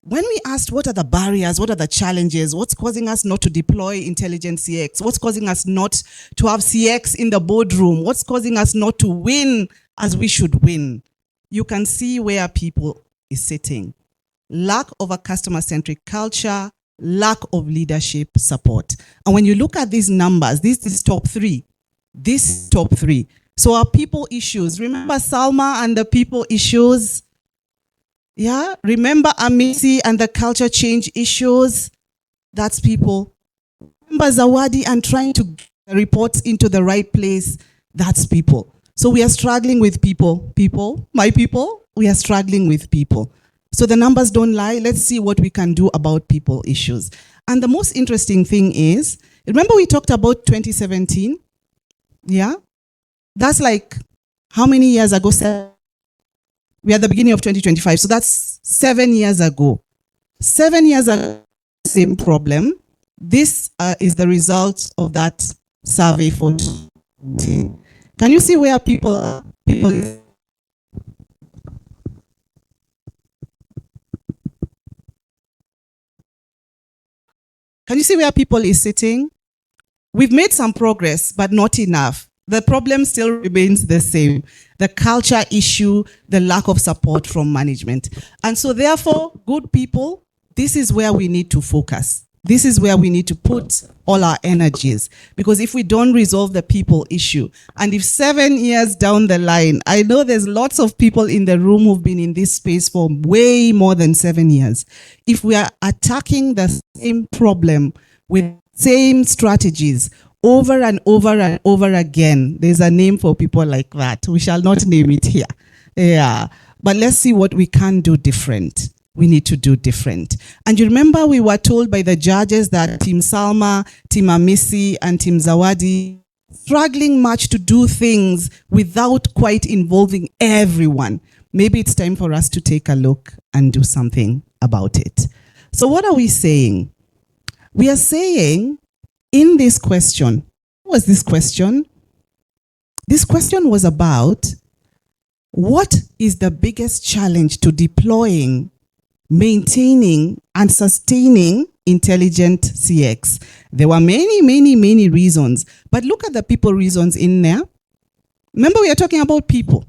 when we asked what are the barriers, what are the challenges, what's causing us not to deploy intelligent CX, what's causing us not to have CX in the boardroom, what's causing us not to win as we should win, you can see where people is sitting. Lack of a customer-centric culture, lack of leadership support. And when you look at these numbers, this is top three. This is top three. So our people issues, remember Salma and the people issues? Yeah, remember Amisi and the culture change issues? That's people. Remember Zawadi and trying to get the reports into the right place? That's people. So we are struggling with people. My people, we are struggling with people. So the numbers don't lie. Let's see what we can do about people issues. And the most interesting thing is, remember we talked about 2017? Yeah? That's like, how many years ago? We are at the beginning of 2025. So that's 7 years ago. 7 years ago, same problem. This is the result of that survey for 2020. Can you see where people are? Can you see where people is sitting? We've made some progress, but not enough. The problem still remains the same. The culture issue, the lack of support from management. And so therefore, good people, this is where we need to focus. This is where we need to put all our energies. Because if we don't resolve the people issue, and if 7 years down the line, I know there's lots of people in the room who've been in this space for way more than 7 years. If we are attacking the same problem with same strategies over and over and over again, there's a name for people like that. We shall not name it here. Yeah. But let's see what we can do different. We need to do different. And you remember we were told by the judges that Team Salma, Team Amisi, and Team Zawadi struggling much to do things without quite involving everyone. Maybe it's time for us to take a look and do something about it. So what are we saying? We are saying in this question, what was this question? This question was about what is the biggest challenge to deploying, maintaining, and sustaining intelligent CX? There were many reasons, but look at the people reasons in there. Remember, we are talking about people.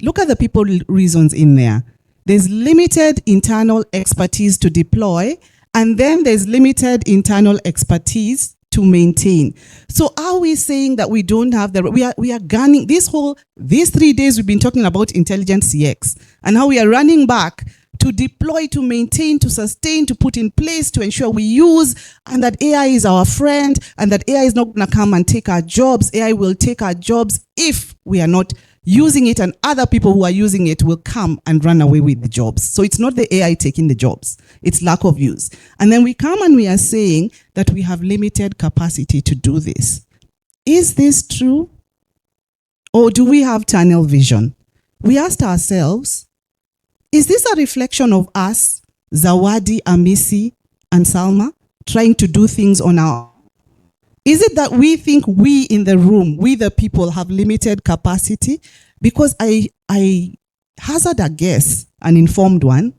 Look at the people reasons in there. There's limited internal expertise to deploy, and then there's limited internal expertise to maintain. So are we saying that we don't have the, we are gunning these 3 days we've been talking about intelligent CX and how we are running back to deploy, to maintain, to sustain, to put in place, to ensure we use, and that AI is our friend, and that AI is not going to come and take our jobs. AI will take our jobs if we are not using it, and other people who are using it will come and run away with the jobs. So it's not the AI taking the jobs, it's lack of use. And then we come and we are saying that we have limited capacity to do this. Is this true? Or do we have tunnel vision? We asked ourselves, is this a reflection of us, Zawadi, Amisi, and Salma, trying to do things on our own? Is it that we think we in the room, we the people, have limited capacity? Because I hazard a guess, an informed one,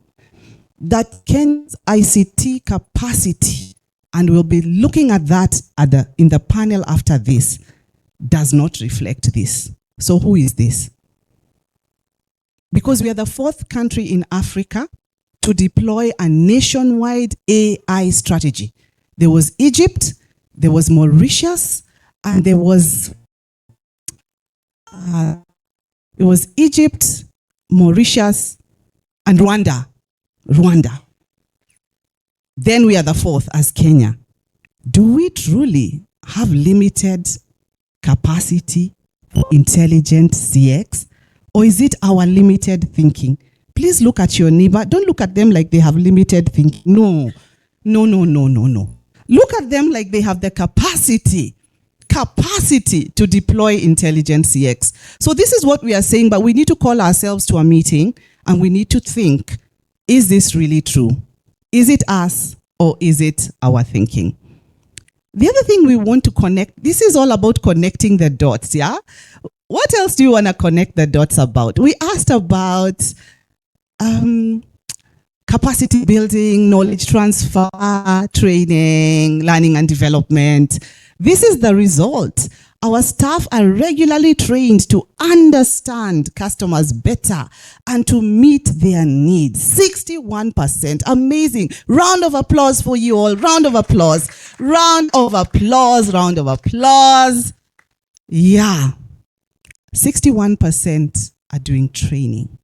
that Ken's ICT capacity, and we'll be looking at that in the panel after this, does not reflect this. So who is this? Because we are the 4th country in Africa to deploy a nationwide AI strategy. There was Egypt, there was Mauritius, and there was Egypt, Mauritius, and Rwanda. Then we are the 4th as Kenya. Do we truly have limited capacity for intelligent CX? Or is it our limited thinking? Please look at your neighbor. Don't look at them like they have limited thinking. No. Look at them like they have the capacity to deploy intelligent CX. So this is what we are saying, but we need to call ourselves to a meeting and we need to think, is this really true? Is it us or is it our thinking? The other thing we want to connect, this is all about connecting the dots, yeah? What else do you want to connect the dots about? We asked about capacity building, knowledge transfer, training, learning and development. This is the result. Our staff are regularly trained to understand customers better and to meet their needs. 61%. Amazing. Round of applause for you all. Round of applause. Round of applause. Round of applause. Yeah. 61% are doing training.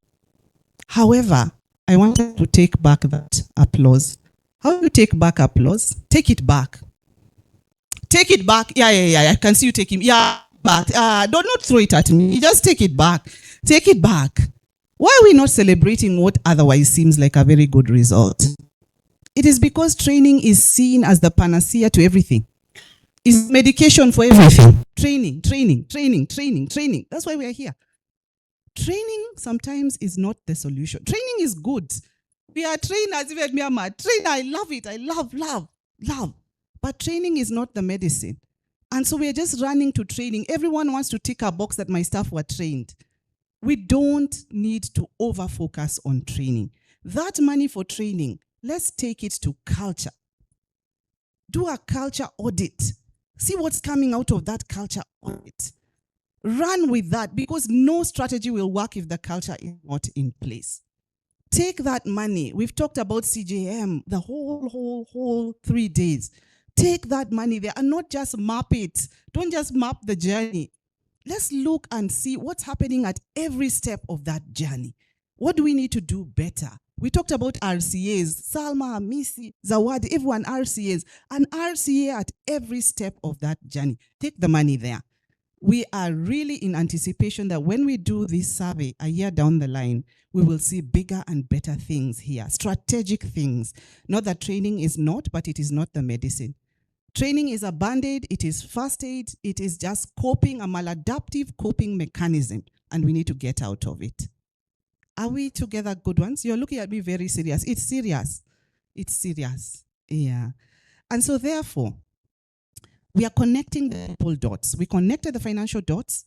However, I want to take back that applause. How do you take back applause? Take it back. Take it back. Yeah. I can see you taking. Yeah, back. Don't not throw it at me. Just take it back. Take it back. Why are we not celebrating what otherwise seems like a very good result? It is because training is seen as the panacea to everything. It's medication for everything. Training. That's why we are here. Training sometimes is not the solution. Training is good. We are trainers, even me, I'm a trainer. I love it. I love. But training is not the medicine. And so we're just running to training. Everyone wants to tick a box that my staff were trained. We don't need to over-focus on training. That money for training, let's take it to culture. Do a culture audit. See what's coming out of that culture audit. Run with that, because no strategy will work if the culture is not in place. Take that money. We've talked about CJM, the whole 3 days. Take that money there and not just map it. Don't just map the journey. Let's look and see what's happening at every step of that journey. What do we need to do better? We talked about RCAs, Salma, Missy, Zawadi, everyone RCAs, an RCA at every step of that journey. Take the money there. We are really in anticipation that when we do this survey a year down the line, we will see bigger and better things here, strategic things. Not that training is not, but it is not the medicine. Training is a band-aid, it is first aid, it is just coping, a maladaptive coping mechanism, and we need to get out of it. Are we together, good ones? You're looking at me very serious. It's serious. It's serious. Yeah. And so therefore, we are connecting the people dots. We connected the financial dots.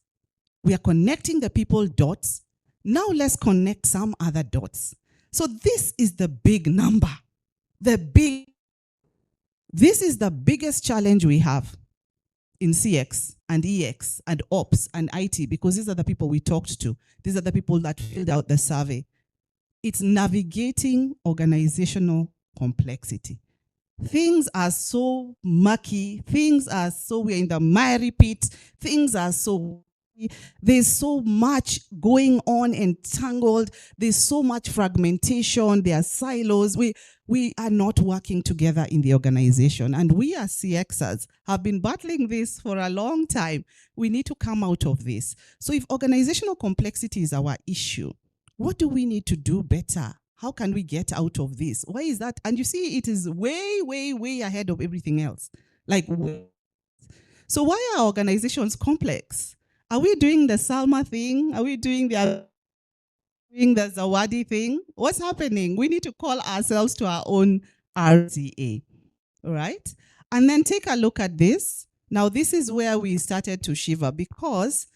We are connecting the people dots. Now let's connect some other dots. So this is the big number. This is the biggest challenge we have in CX and EX and Ops and IT, because these are the people we talked to. These are the people that filled out the survey. It's navigating organizational complexity. Things are so murky. Things are so, we're in the miry pit. Things are so, there's so much going on, entangled. There's so much fragmentation. There are silos. We are not working together in the organization. And we as CXers have been battling this for a long time. We need to come out of this. So if organizational complexity is our issue, what do we need to do better? How can we get out of this? Why is that? And you see, it is way ahead of everything else. Like, so why are organizations complex? Are we doing the Salma thing? Are we doing the Zawadi thing? What's happening? We need to call ourselves to our own RCA, all right? And then take a look at this. Now, this is where we started to shiver, because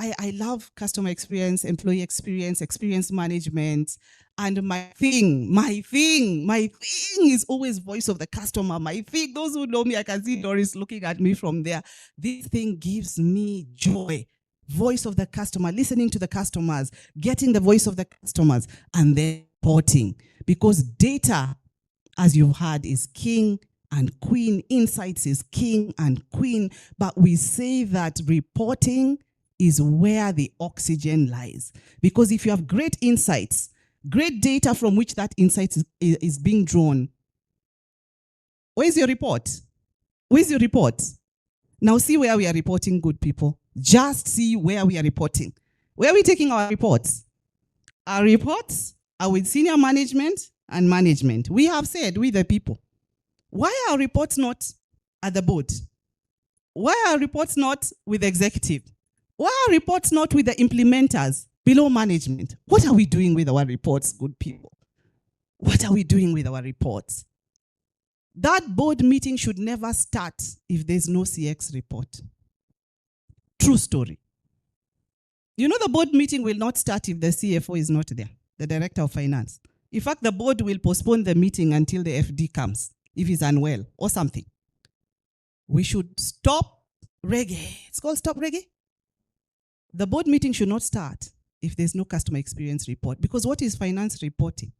I love customer experience, employee experience, experience management, and my thing is always voice of the customer. My thing, those who know me, I can see Doris looking at me from there. This thing gives me joy. Voice of the customer, listening to the customers, getting the voice of the customers, and then reporting. Because data, as you've heard, is king and queen. Insights is king and queen. But we say that reporting is where the oxygen lies. Because if you have great insights, great data from which that insight is being drawn, where's your report? Where's your report? Now see where we are reporting, good people. Just see where we are reporting. Where are we taking our reports? Our reports are with senior management and management. We have said, we the people. Why are our reports not at the board? Why are our reports not with the executive? Why are reports not with the implementers below management? What are we doing with our reports, good people? What are we doing with our reports? That board meeting should never start if there's no CX report. True story. You know, the board meeting will not start if the CFO is not there, the director of finance. In fact, the board will postpone the meeting until the FD comes, if he's unwell or something. We should stop reggae. It's called stop reggae. The board meeting should not start if there's no customer experience report. Because what is finance reporting?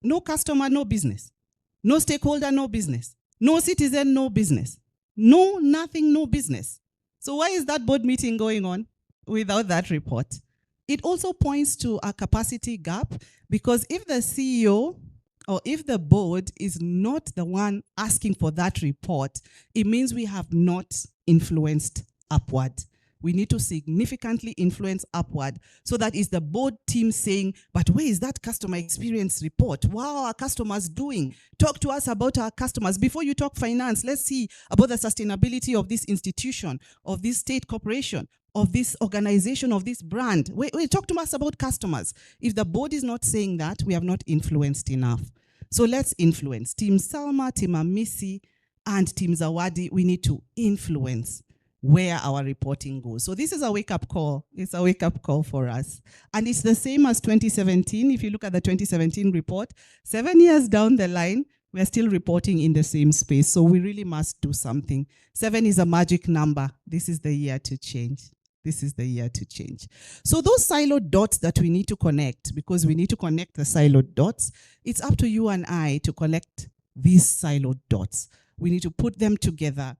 No customer, no business. No stakeholder, no business. No citizen, no business. No, nothing, no business. So why is that board meeting going on without that report? It also points to a capacity gap, because if the CEO or if the board is not the one asking for that report, it means we have not influenced upward. We need to significantly influence upward, so that is the board team saying, but where is that customer experience report? What are our customers doing? Talk to us about our customers. Before you talk finance, let's see about the sustainability of this institution, of this state corporation, of this organization, of this brand. Wait, talk to us about customers. If the board is not saying that, we have not influenced enough. So let's influence. Team Salma, Team Amisi, and Team Zawadi, we need to influence where our reporting goes. So this is a wake-up call. It's a wake-up call for us. And it's the same as 2017. If you look at the 2017 report, 7 years down the line, we're still reporting in the same space. So we really must do something. 7 is a magic number. This is the year to change. This is the year to change. So those siloed dots that we need to connect, because we need to connect the siloed dots, it's up to you and I to collect these siloed dots. We need to put them together